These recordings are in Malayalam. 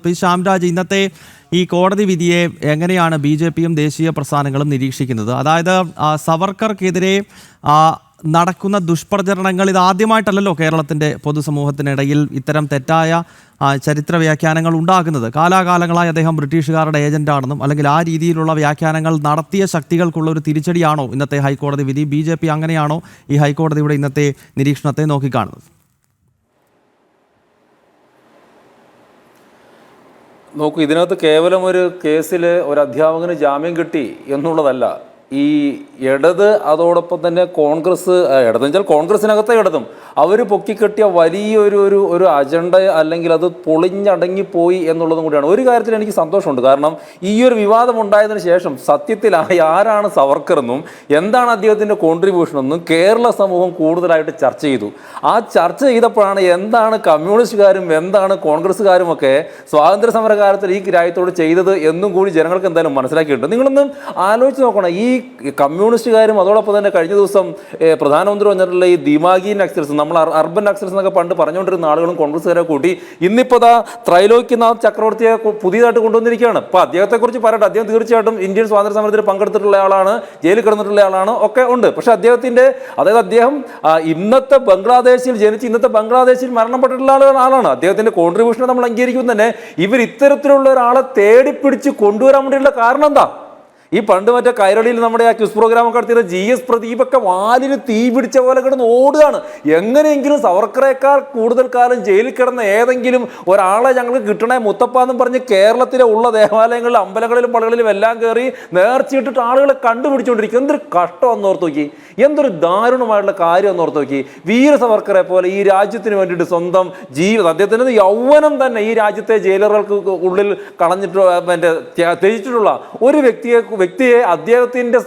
പി ശ്യാംരാജ്, ഇന്നത്തെ ഈ കോടതി വിധിയെ എങ്ങനെയാണ് ബി.ജെ.പിയും ദേശീയ പ്രസ്ഥാനങ്ങളും നിരീക്ഷിക്കുന്നത്? അതായത് സവർക്കർക്കെതിരെ നടക്കുന്ന ദുഷ്പ്രചരണങ്ങൾ ഇതാദ്യമായിട്ടല്ലല്ലോ കേരളത്തിൻ്റെ പൊതുസമൂഹത്തിനിടയിൽ ഇത്തരം തെറ്റായ ചരിത്ര വ്യാഖ്യാനങ്ങൾ ഉണ്ടാകുന്നത്. കാലാകാലങ്ങളായി അദ്ദേഹം ബ്രിട്ടീഷുകാരുടെ ഏജന്റാണെന്നും അല്ലെങ്കിൽ ആ രീതിയിലുള്ള വ്യാഖ്യാനങ്ങൾ നടത്തിയ ശക്തികൾക്കുള്ള ഒരു തിരിച്ചടിയാണോ ഇന്നത്തെ ഹൈക്കോടതി വിധി? ബി.ജെ.പി അങ്ങനെയാണോ ഈ ഹൈക്കോടതിയുടെ ഇന്നത്തെ നിരീക്ഷണത്തെ നോക്കിക്കാണുന്നത്? നോക്കൂ, ഇതിനകത്ത് കേവലം ഒരു കേസിൽ ഒരു അധ്യാപകന് ജാമ്യം കിട്ടി എന്നുള്ളതല്ല. ഈ ഇടത്, അതോടൊപ്പം തന്നെ കോൺഗ്രസ്, ഇടതെന്ന് വെച്ചാൽ കോൺഗ്രസിനകത്തെ ഇടതും അവർ പൊക്കിക്കെട്ടിയ വലിയൊരു അജണ്ട, അല്ലെങ്കിൽ അത് പൊളിഞ്ഞടങ്ങിപ്പോയി എന്നുള്ളതും കൂടിയാണ്. ഒരു കാര്യത്തിൽ എനിക്ക് സന്തോഷമുണ്ട്. കാരണം ഈ ഒരു വിവാദം ഉണ്ടായതിനു ശേഷം സത്യത്തിൽ ആരാണ് സവർക്കർ എന്നും എന്താണ് അദ്ദേഹത്തിൻ്റെ കോൺട്രിബ്യൂഷൻ എന്നും കേരള സമൂഹം കൂടുതലായിട്ട് ചർച്ച ചെയ്തു. ആ ചർച്ച ചെയ്തപ്പോഴാണ് എന്താണ് കമ്മ്യൂണിസ്റ്റുകാരും എന്താണ് കോൺഗ്രസ്സുകാരും ഒക്കെ സ്വാതന്ത്ര്യ സമരകാലത്തിൽ ഈ രാജ്യത്തോട് ചെയ്തത് എന്നും കൂടി ജനങ്ങൾക്ക് എന്തായാലും മനസ്സിലാക്കിയിട്ടുണ്ട്. നിങ്ങളൊന്നും ആലോചിച്ച് നോക്കണം. ഈ കമ്മ്യൂണിസ്റ്റുകാരും അതോടൊപ്പം തന്നെ കഴിഞ്ഞ ദിവസം പ്രധാനമന്ത്രി പറഞ്ഞിട്ടുള്ള ഈ ദിമാഗി നക്സൽസ്, നമ്മൾ അർബൻ നക്സൽസ് എന്നൊക്കെ പണ്ട് പറഞ്ഞുകൊണ്ടിരുന്ന ആളുകളും കോൺഗ്രസ്സുകാരെ കൂട്ടി ഇന്നിപ്പോൾ ത്രൈലോക്യനാഥ് ചക്രവർത്തിയെ പുതിയതായിട്ട് കൊണ്ടുവന്നിരിക്കുകയാണ്. അപ്പോൾ അദ്ദേഹത്തെക്കുറിച്ച് പറയട്ടെ. അദ്ദേഹം തീർച്ചയായിട്ടും ഇന്ത്യൻ സ്വാതന്ത്ര്യ സമരത്തിൽ പങ്കെടുത്തിട്ടുള്ള ആളാണ്, ജയിലിൽ കിടന്നിട്ടുള്ള ആളാണ്, ഒക്കെ ഉണ്ട്. പക്ഷെ അദ്ദേഹം ഇന്നത്തെ ബംഗ്ലാദേശിൽ ജനിച്ച് ഇന്നത്തെ ബംഗ്ലാദേശിൽ മരണപ്പെട്ടിട്ടുള്ള ആളാണ്. അദ്ദേഹത്തിന്റെ കോൺട്രിബ്യൂഷനെ നമ്മൾ അംഗീകരിക്കും തന്നെ. ഇവർ ഇത്തരത്തിലുള്ള ഒരാളെ തേടിപ്പിടിച്ച് കൊണ്ടുവരാൻ വേണ്ടിയുള്ള കാരണം എന്താ? ഈ പണ്ട് മറ്റേ കൈരളിയിൽ നമ്മുടെ ആ ക്വിസ് പ്രോഗ്രാമൊക്കെ നടത്തിയത് GS പ്രദീപൊക്കെ വാലിന് തീ പിടിച്ച പോലെ കിടന്ന് ഓടുകയാണ്. എങ്ങനെയെങ്കിലും സവർക്കറേക്കാൾ കൂടുതൽ കാലം ജയിലിൽ കിടന്ന ഏതെങ്കിലും ഒരാളെ ഞങ്ങൾക്ക് കിട്ടണേ മുത്തപ്പാന്നും പറഞ്ഞ് കേരളത്തിലെ ഉള്ള ദേവാലയങ്ങളിലും അമ്പലങ്ങളിലും പള്ളികളിലും എല്ലാം കയറി നേർച്ചയിട്ടിട്ട് ആളുകളെ കണ്ടുപിടിച്ചുകൊണ്ടിരിക്കും. എന്തൊരു കഷ്ടമെന്ന് ഓർത്ത് നോക്കി, എന്തൊരു ദാരുണമായിട്ടുള്ള കാര്യം എന്ന് ഓർത്ത് നോക്കി. വീര സവർക്കറെ പോലെ ഈ രാജ്യത്തിന് വേണ്ടിയിട്ട് സ്വന്തം ജീവിതം, അദ്ദേഹത്തിൻ്റെ യൗവനം തന്നെ ഈ രാജ്യത്തെ ജയിലറുകൾക്ക് ഉള്ളിൽ കളഞ്ഞിട്ട് ത്യജിച്ചിട്ടുള്ള ഒരു വ്യക്തിയെ അദ്ദേഹത്തിൻ്റെ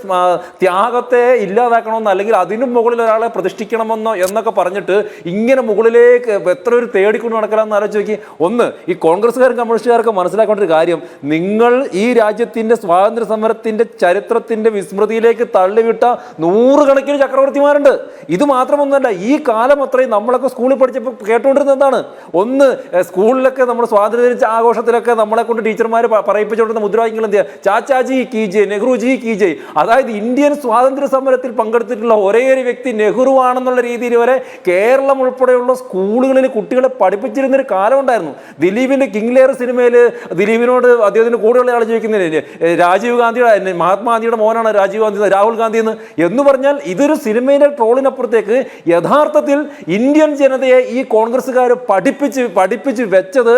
ത്യാഗത്തെ ഇല്ലാതാക്കണമെന്നോ അല്ലെങ്കിൽ അതിനും മുകളിൽ ഒരാളെ പ്രതിഷ്ഠിക്കണമെന്നോ എന്നൊക്കെ പറഞ്ഞിട്ട് ഇങ്ങനെ മുകളിലേക്ക് എത്ര ഒരു തേടിക്കൊണ്ട് നടക്കലാമെന്ന് ആലോചിച്ച് നോക്കി. ഒന്ന്, ഈ കോൺഗ്രസ്സുകാരും കമ്മ്യൂണിസ്റ്റുകാർക്ക് മനസ്സിലാക്കേണ്ട ഒരു കാര്യം, നിങ്ങൾ ഈ രാജ്യത്തിൻ്റെ സ്വാതന്ത്ര്യ സമരത്തിൻ്റെ ചരിത്രത്തിൻ്റെ വിസ്മൃതിയിലേക്ക് തള്ളിവിട്ട നൂറുകണക്കിന് ചക്രവർത്തിമാരുണ്ട്. ഇത് മാത്രമൊന്നുമല്ല, ഈ കാലം അത്രയും നമ്മളൊക്കെ സ്കൂളിൽ പഠിച്ചപ്പോൾ കേട്ടുകൊണ്ടിരുന്നത് എന്താണ്? ഒന്ന്, സ്കൂളിലൊക്കെ നമ്മൾ സ്വാതന്ത്ര്യ ആഘോഷത്തിലൊക്കെ നമ്മളെ കൊണ്ട് ടീച്ചർമാർ പറയിപ്പിച്ചുകൊണ്ടിരുന്ന മുദ്രാവാക്യങ്ങൾ എന്ത് ചെയ്യുക? ചാച്ചാജി കീ ജയ്, നെഹ്റുജി കീ ജയ്. അതായത് ഇന്ത്യൻ സ്വാതന്ത്ര്യ സമരത്തിൽ പങ്കെടുത്തിട്ടുള്ള ഒരേ ഒരു വ്യക്തി നെഹ്റു ആണെന്നുള്ള രീതിയിൽ വരെ കേരളം ഉൾപ്പെടെയുള്ള സ്കൂളുകളിൽ കുട്ടികളെ പഠിപ്പിച്ചിരുന്നൊരു കാലം ഉണ്ടായിരുന്നു. ദിലീപിന്റെ കിങ് ലെയർ സിനിമയിൽ ദിലീപിനോട് അദ്ദേഹത്തിന് കൂടെയുള്ള ആൾ ചോദിക്കുന്നില്ല, രാജീവ് ഗാന്ധിയുടെ മഹാത്മാഗാന്ധിയുടെ മോനാണ് രാജീവ് ഗാന്ധി, രാഹുൽ ഗാന്ധി എന്ന് പറഞ്ഞാൽ ഇതൊരു സിനിമയിലെ ട്രോളിനപ്പുറത്തേക്ക് യഥാർത്ഥത്തിൽ ഇന്ത്യൻ ജനതയെ ഈ കോൺഗ്രസ്സുകാർ പഠിപ്പിച്ച് വെച്ചത്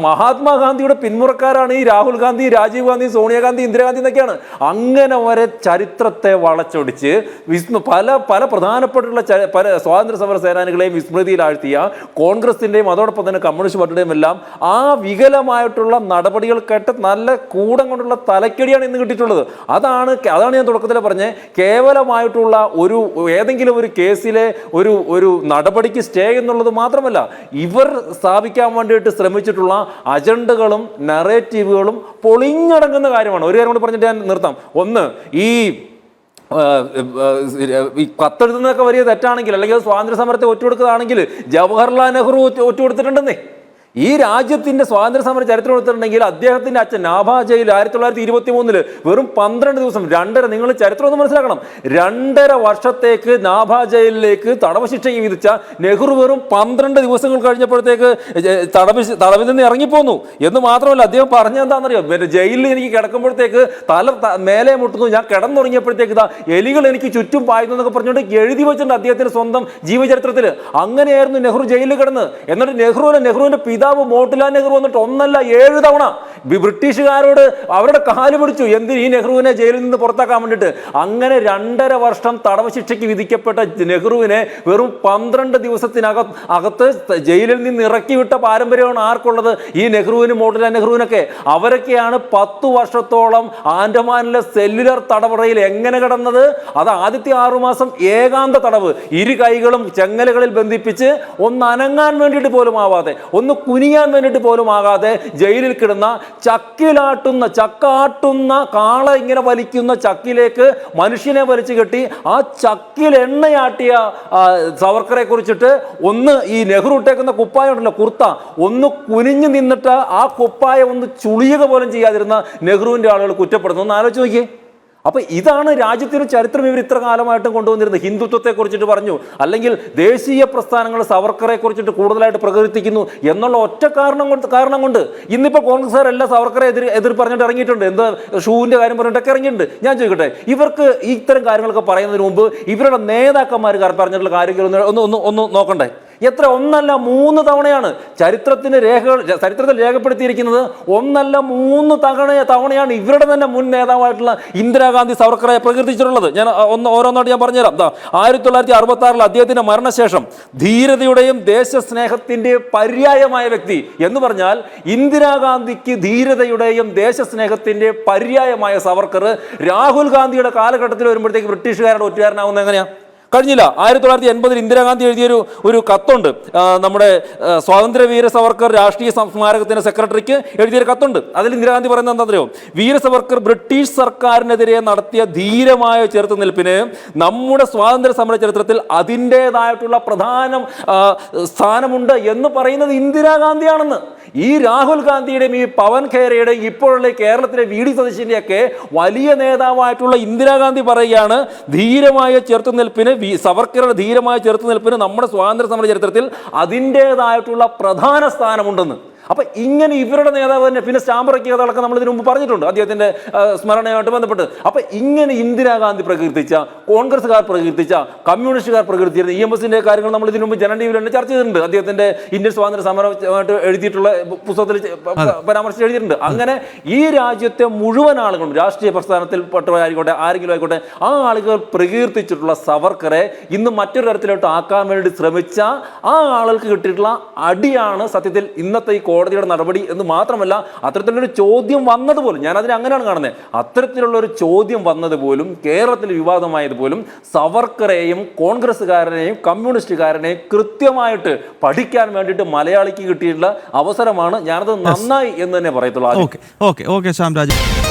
മഹാത്മാഗാന്ധിയുടെ പിന്മുറക്കാരാണ് ഈ രാഹുൽ ഗാന്ധി, രാജീവ് ഗാന്ധി, സോണിയാഗാന്ധി, ഇന്ദിരാഗാന്ധി എന്നൊക്കെയാണ്. അങ്ങനെ വരെ ചരിത്രത്തെ വളച്ചൊടിച്ച് പല പ്രധാനപ്പെട്ടുള്ള പല സ്വാതന്ത്ര്യ സമര സേനാനികളെയും വിസ്മൃതിയിലാഴ്ത്തിയ കോൺഗ്രസിന്റെയും അതോടൊപ്പം തന്നെ കമ്മ്യൂണിസ്റ്റ് പാർട്ടിയുടെയും എല്ലാം ആ വികലമായിട്ടുള്ള നടപടികൾ കേട്ട് നല്ല കൂടം കൊണ്ടുള്ള തലക്കടിയാണ് ഇന്ന് കിട്ടിയിട്ടുള്ളത്. അതാണ് ഞാൻ തുടക്കത്തിൽ പറഞ്ഞത്. കേവലമായിട്ടുള്ള ഏതെങ്കിലും ഒരു കേസിലെ ഒരു നടപടിക്ക് സ്റ്റേ എന്നുള്ളത് മാത്രമല്ല, ഇവർ സ്ഥാപിക്കാൻ വേണ്ടിയിട്ട് ശ്രമിച്ചിട്ടുള്ള അജണ്ടകളും നറേറ്റീവുകളും പൊളിഞ്ഞടങ്ങുന്ന കാര്യമാണ്. ഒരു കാര്യം കൂടി പറഞ്ഞിട്ട് ഞാൻ നിർത്താം. ഒന്ന്, ഈ കത്തെഴുതുന്നതൊക്കെ വലിയ തെറ്റാണെങ്കിൽ അല്ലെങ്കിൽ സ്വാതന്ത്ര്യ സമരത്തെ ഒറ്റുകൊടുക്കുന്നതാണെങ്കിൽ ജവഹർലാൽ നെഹ്റു ഒറ്റുകൊടുത്തിട്ടുണ്ടെന്നേ. ഈ രാജ്യത്തിന്റെ സ്വാതന്ത്ര്യ സമര ചരിത്രം എടുത്തിട്ടുണ്ടെങ്കിൽ അദ്ദേഹത്തിന്റെ അച്ഛൻ നാഭാ ജയിൽ 1923 വെറും 12 ദിവസം, നിങ്ങൾ ചരിത്രം ഒന്ന് മനസ്സിലാക്കണം, 2.5 വർഷത്തേക്ക് നാഭാ ജയിലിലേക്ക് തടവ് ശിക്ഷ വിധിച്ച നെഹ്റു വെറും 12 ദിവസങ്ങൾ കഴിഞ്ഞപ്പോഴത്തേക്ക് തടവിൽ നിന്ന് ഇറങ്ങിപ്പോന്നു. എന്ന് മാത്രമല്ല, അദ്ദേഹം പറഞ്ഞെന്താണെന്നറിയോ? ജയിലിൽ എനിക്ക് കിടക്കുമ്പോഴത്തേക്ക് മേലെ മുട്ടുന്നു, ഞാൻ കിടന്നുറങ്ങിയപ്പോഴത്തേക്ക് എലികൾ എനിക്ക് ചുറ്റും പായുന്നു എന്നൊക്കെ പറഞ്ഞുകൊണ്ട് എഴുതി വെച്ചിട്ടുണ്ട് അദ്ദേഹത്തിന്റെ സ്വന്തം ജീവചരിത്രത്തിൽ. അങ്ങനെയായിരുന്നു നെഹ്റു ജയിലിൽ കിടന്ന്. എന്നിട്ട് നെഹ്റുവിന്റെ പിതാവ് മോട്ടിലാൽ നെഹ്റു വന്നിട്ട് 1 അല്ല 7 തവണ ബ്രിട്ടീഷുകാരോട് അവരുടെ കാല് പിടിച്ചു, എന്തിന് ഈ നെഹ്റുവിനെ ജയിലിൽ നിന്ന് പുറത്താക്കാൻ വേണ്ടിയിട്ട്. അങ്ങനെ 2.5 വർഷം തടവ് ശിക്ഷയ്ക്ക് വിധിക്കപ്പെട്ട നെഹ്റുവിനെ വെറും 12 ദിവസത്തിനകത്ത് ജയിലിൽ നിന്ന് ഇറക്കി വിട്ട പാരമ്പര്യമാണ് ആർക്കുള്ളത്? ഈ നെഹ്റുവിനും മോട്ടിലാൽ നെഹ്റുവിനൊക്കെ. അവരൊക്കെയാണ് 10 വർഷത്തോളം ആൻഡമാനിലെ സെല്ലുലർ തടവറയിൽ എങ്ങനെ കിടന്നത്? അത് ആദ്യത്തെ 6 മാസം ഏകാന്ത തടവ്, ഇരു കൈകളും ചെങ്ങലകളിൽ ബന്ധിപ്പിച്ച് ഒന്ന് അനങ്ങാൻ വേണ്ടിയിട്ട് പോലും ആവാതെ, ഒന്ന് കുനിയാൻ വേണ്ടിയിട്ട് പോലും ആകാതെ ജയിലിൽ കിടന്ന ചക്കാട്ടുന്ന കാള ഇങ്ങനെ വലിക്കുന്ന ചക്കിലേക്ക് മനുഷ്യനെ വലിച്ചു കെട്ടി ആ ചക്കിൽ എണ്ണയാട്ടിയ സവർക്കറെ കുറിച്ചിട്ട് ഒന്ന് ഈ നെഹ്റു ഇട്ടേക്കുന്ന കുപ്പായം ഉണ്ടല്ലോ, കുർത്ത, ഒന്ന് കുനിഞ്ഞു നിന്നിട്ട് ആ കുപ്പായം ഒന്ന് ചുളിയുക പോലും ചെയ്യാതിരുന്ന നെഹ്റുവിന്റെ ആളുകൾ കുറ്റപ്പെടുന്നു. ഒന്ന് ആലോചിച്ച് നോക്കിയേ. അപ്പൊ ഇതാണ് രാജ്യത്തിന് ചരിത്രം ഇവർ ഇത്ര കാലമായിട്ടും കൊണ്ടുവന്നിരുന്നത്. ഹിന്ദുത്വത്തെ കുറിച്ചിട്ട് പറഞ്ഞു, അല്ലെങ്കിൽ ദേശീയ പ്രസ്ഥാനങ്ങൾ സവർക്കറെ കുറിച്ചിട്ട് കൂടുതലായിട്ട് പ്രകീർത്തിക്കുന്നു എന്നുള്ള ഒറ്റ കാരണം കൊണ്ട് ഇന്നിപ്പോ കോൺഗ്രസ്സുകാരെല്ലാം സവർക്കറെ എതിർ പറഞ്ഞിട്ട് ഇറങ്ങിയിട്ടുണ്ട്. എന്താ ഷൂവിന്റെ കാര്യം പറഞ്ഞിട്ടൊക്കെ ഇറങ്ങിയിട്ടുണ്ട്. ഞാൻ ചോദിക്കട്ടെ, ഇവർക്ക് ഇത്തരം കാര്യങ്ങളൊക്കെ പറയുന്നതിന് മുമ്പ് ഇവരുടെ നേതാക്കന്മാർ പറഞ്ഞിട്ടുള്ള കാര്യങ്ങൾ ഒന്ന് നോക്കണ്ടേ? എത്ര ഒന്നല്ല 3 തവണയാണ് ചരിത്രത്തിൽ രേഖപ്പെടുത്തിയിരിക്കുന്നത്. ഒന്നല്ല 3 തവണയാണ് ഇവരുടെ തന്നെ മുൻ നേതാവായിട്ടുള്ള ഇന്ദിരാഗാന്ധി സവർക്കറെ പ്രകീർത്തിച്ചിട്ടുള്ളത്. ഞാൻ ഓരോന്നായിട്ട് ഞാൻ പറഞ്ഞുതരാം. 1966 അദ്ദേഹത്തിന്റെ മരണശേഷം ധീരതയുടെയും ദേശസ്നേഹത്തിന്റെയും പര്യായമായ വ്യക്തി എന്ന് പറഞ്ഞാൽ ഇന്ദിരാഗാന്ധിക്ക് ധീരതയുടെയും ദേശസ്നേഹത്തിന്റെ പര്യായമായ സവർക്കർ രാഹുൽ ഗാന്ധിയുടെ കാലഘട്ടത്തിൽ വരുമ്പോഴത്തേക്ക് ബ്രിട്ടീഷുകാരുടെ ഒറ്റുകാരനാവുന്നത് എങ്ങനെയാ? കഴിഞ്ഞില്ല. 1980 ഇന്ദിരാഗാന്ധി എഴുതിയൊരു കത്തുണ്ട്. നമ്മുടെ സ്വാതന്ത്ര്യവീര സവർക്കർ രാഷ്ട്രീയ സ്മാരകത്തിന്റെ സെക്രട്ടറിക്ക് എഴുതിയൊരു കത്തുണ്ട്. അതിൽ ഇന്ദിരാഗാന്ധി പറയുന്നത് എന്താണെന്നറിയോ? വീര സവർക്കർ ബ്രിട്ടീഷ് സർക്കാരിനെതിരെ നടത്തിയ ധീരമായ ചെറുത്തുനിൽപ്പിന് നമ്മുടെ സ്വാതന്ത്ര്യ സമര ചരിത്രത്തിൽ അതിൻ്റെതായിട്ടുള്ള പ്രധാന സ്ഥാനമുണ്ട് എന്ന് പറയുന്നത് ഇന്ദിരാഗാന്ധിയാണെന്ന്. ഈ രാഹുൽ ഗാന്ധിയുടെയും ഈ പവൻ ഖേരയുടെയും ഇപ്പോഴുള്ള കേരളത്തിലെ വി ഡി സതീശൻ്റെയൊക്കെ വലിയ നേതാവായിട്ടുള്ള ഇന്ദിരാഗാന്ധി പറയുകയാണ്, ധീരമായ ചെറുത്തുനിൽപ്പിന്, സവർക്കറുടെ ധീരമായ ചെറുത്തുനിൽപ്പിന് നമ്മുടെ സ്വാതന്ത്ര്യ സമര ചരിത്രത്തിൽ അതിൻ്റെതായിട്ടുള്ള പ്രധാന സ്ഥാനമുണ്ടെന്ന്. അപ്പൊ ഇങ്ങനെ ഇവരുടെ നേതാവ് തന്നെ പിന്നെ സ്റ്റാമ്പറക്കിയ കഥകളൊക്കെ നമ്മൾ ഇതിനു മുമ്പ് പറഞ്ഞിട്ടുണ്ട് അദ്ദേഹത്തിന്റെ സ്മരണയുമായിട്ട് ബന്ധപ്പെട്ട്. അപ്പൊ ഇങ്ങനെ ഇന്ദിരാഗാന്ധി പ്രകീർത്തിച്ച, കോൺഗ്രസ്സുകാർ പ്രകീർത്തിച്ച, കമ്മ്യൂണിസ്റ്റുകാർ പ്രകീർത്തിച്ചിരുന്ന EMSന്റെ കാര്യങ്ങൾ നമ്മൾ ഇതിനു മുമ്പ് ജനൻ ടിവിയിൽ തന്നെ ചർച്ച ചെയ്തിട്ടുണ്ട്. അദ്ദേഹത്തിന്റെ ഇന്ത്യൻ സ്വാതന്ത്ര്യ സമരമായിട്ട് എഴുതിയിട്ടുള്ള പുസ്തകത്തിൽ പരാമർശിച്ച് എഴുതിയിട്ടുണ്ട്. അങ്ങനെ ഈ രാജ്യത്തെ മുഴുവൻ ആളുകളും രാഷ്ട്രീയ പ്രസ്ഥാനത്തിൽ പെട്ടവരായിക്കോട്ടെ ആരെങ്കിലും ആയിക്കോട്ടെ ആ ആളുകൾ പ്രകീർത്തിച്ചിട്ടുള്ള സവർക്കറെ ഇന്ന് മറ്റൊരു തരത്തിലോട്ട് ആക്കാൻ വേണ്ടി ശ്രമിച്ച ആ ആളുകൾക്ക് കിട്ടിയിട്ടുള്ള അടിയാണ് സത്യത്തിൽ ഇന്നത്തെ ഈ കോടതിയുടെ നടപടി എന്ന് മാത്രമല്ല അത്തരത്തിലുള്ളൊരു ചോദ്യം വന്നതുപോലും, ഞാൻ അതിനെ അങ്ങനെയാണ് കാണുന്നത്, അത്തരത്തിലുള്ള ഒരു ചോദ്യം വന്നതുപോലും കേരളത്തിൽ വിവാദമായതുപോലും സവർക്കറെയും കോൺഗ്രസ്സുകാരനെയും കമ്മ്യൂണിസ്റ്റുകാരനെയും കൃത്യമായിട്ട് പഠിക്കാൻ വേണ്ടിയിട്ട് മലയാളിക്ക് കിട്ടിയിട്ടുള്ള അവസരമാണ്. ഞാനത് നന്നായി എന്ന് തന്നെ പറയത്തുള്ളൂ. ഓക്കെ ശ്യാംരാജ്.